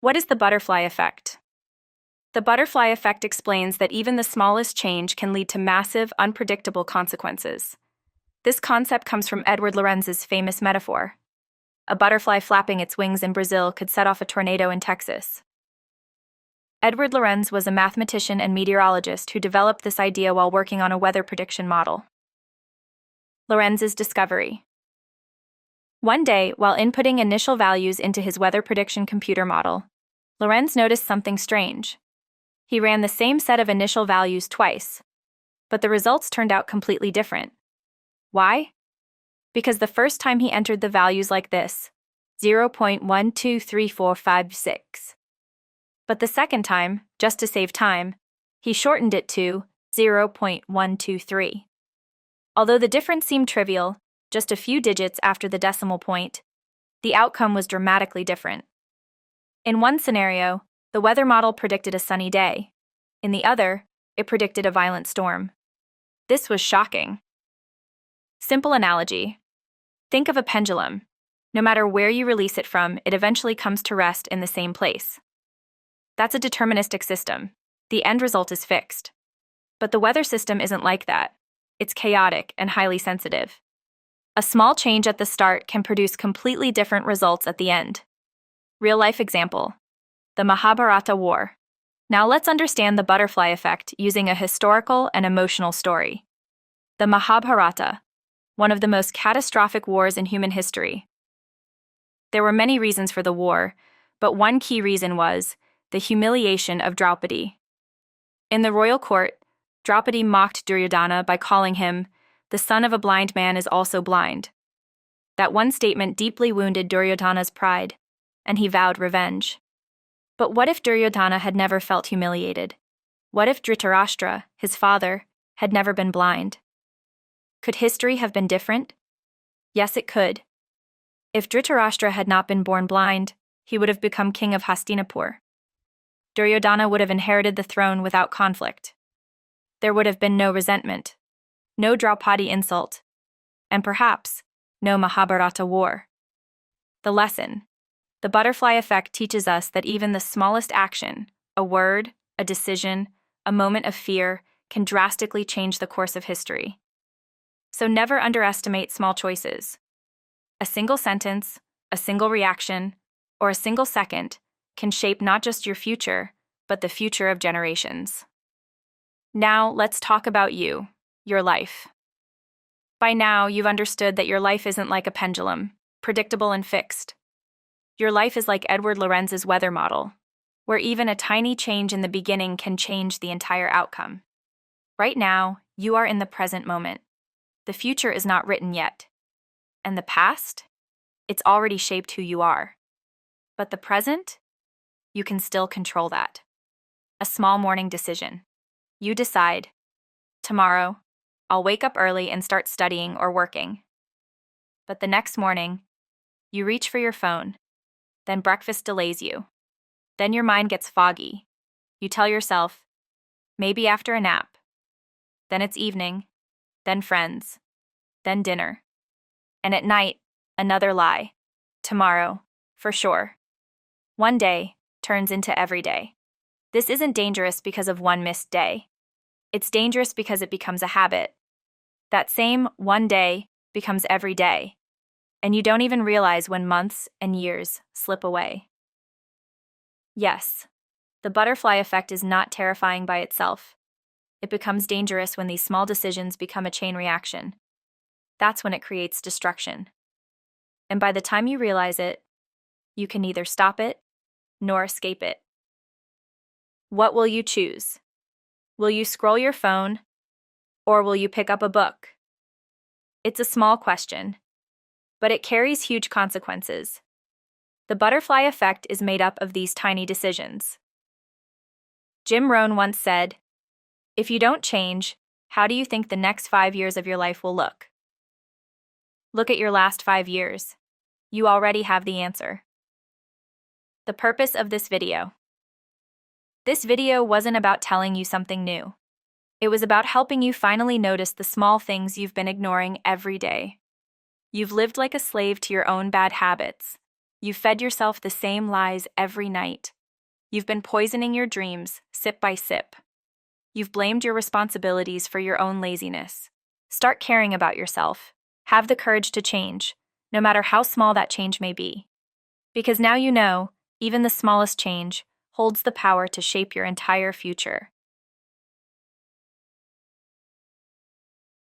What is the butterfly effect? The butterfly effect explains that even the smallest change can lead to massive, unpredictable consequences. This concept comes from Edward Lorenz's famous metaphor. A butterfly flapping its wings in Brazil could set off a tornado in Texas. Edward Lorenz was a mathematician and meteorologist who developed this idea while working on a weather prediction model. Lorenz's discovery. One day, while inputting initial values into his weather prediction computer model, Lorenz noticed something strange. He ran the same set of initial values twice, but the results turned out completely different. Why? Because the first time he entered the values like this, 0.123456. But the second time, just to save time, he shortened it to 0.123. Although the difference seemed trivial, just a few digits after the decimal point, the outcome was dramatically different. In one scenario, the weather model predicted a sunny day. In the other, it predicted a violent storm. This was shocking. Simple analogy. Think of a pendulum. No matter where you release it from, it eventually comes to rest in the same place. That's a deterministic system. The end result is fixed. But the weather system isn't like that. It's chaotic and highly sensitive. A small change at the start can produce completely different results at the end. Real-life example. The Mahabharata War. Now let's understand the butterfly effect using a historical and emotional story. The Mahabharata, one of the most catastrophic wars in human history. There were many reasons for the war, but one key reason was the humiliation of Draupadi. In the royal court, Draupadi mocked Duryodhana by calling him, "The son of a blind man is also blind." That one statement deeply wounded Duryodhana's pride, and he vowed revenge. But what if Duryodhana had never felt humiliated? What if Dhritarashtra, his father, had never been blind? Could history have been different? Yes, it could. If Dhritarashtra had not been born blind, he would have become king of Hastinapur. Duryodhana would have inherited the throne without conflict. There would have been no resentment, no Draupadi insult, and perhaps no Mahabharata war. The lesson. The butterfly effect teaches us that even the smallest action, a word, a decision, a moment of fear, can drastically change the course of history. So never underestimate small choices. A single sentence, a single reaction, or a single second can shape not just your future, but the future of generations. Now let's talk about you, your life. By now, you've understood that your life isn't like a pendulum, predictable and fixed. Your life is like Edward Lorenz's weather model, where even a tiny change in the beginning can change the entire outcome. Right now, you are in the present moment. The future is not written yet. And the past? It's already shaped who you are. But the present? You can still control that. A small morning decision. You decide, tomorrow, I'll wake up early and start studying or working. But the next morning, you reach for your phone. Then breakfast delays you. Then your mind gets foggy. You tell yourself, maybe after a nap. Then it's evening. Then friends. Then dinner. And at night, another lie. Tomorrow, for sure. One day turns into every day. This isn't dangerous because of one missed day. It's dangerous because it becomes a habit. That same one day becomes every day. And you don't even realize when months and years slip away. Yes, the butterfly effect is not terrifying by itself. It becomes dangerous when these small decisions become a chain reaction. That's when it creates destruction. And by the time you realize it, you can neither stop it nor escape it. What will you choose? Will you scroll your phone, or will you pick up a book? It's a small question, but it carries huge consequences. The butterfly effect is made up of these tiny decisions. Jim Rohn once said, "If you don't change, how do you think the next 5 years of your life will look?" Look at your last 5 years. You already have the answer. The purpose of this video. This video wasn't about telling you something new. It was about helping you finally notice the small things you've been ignoring every day. You've lived like a slave to your own bad habits. You've fed yourself the same lies every night. You've been poisoning your dreams, sip by sip. You've blamed your responsibilities for your own laziness. Start caring about yourself. Have the courage to change, no matter how small that change may be. Because now you know, even the smallest change holds the power to shape your entire future.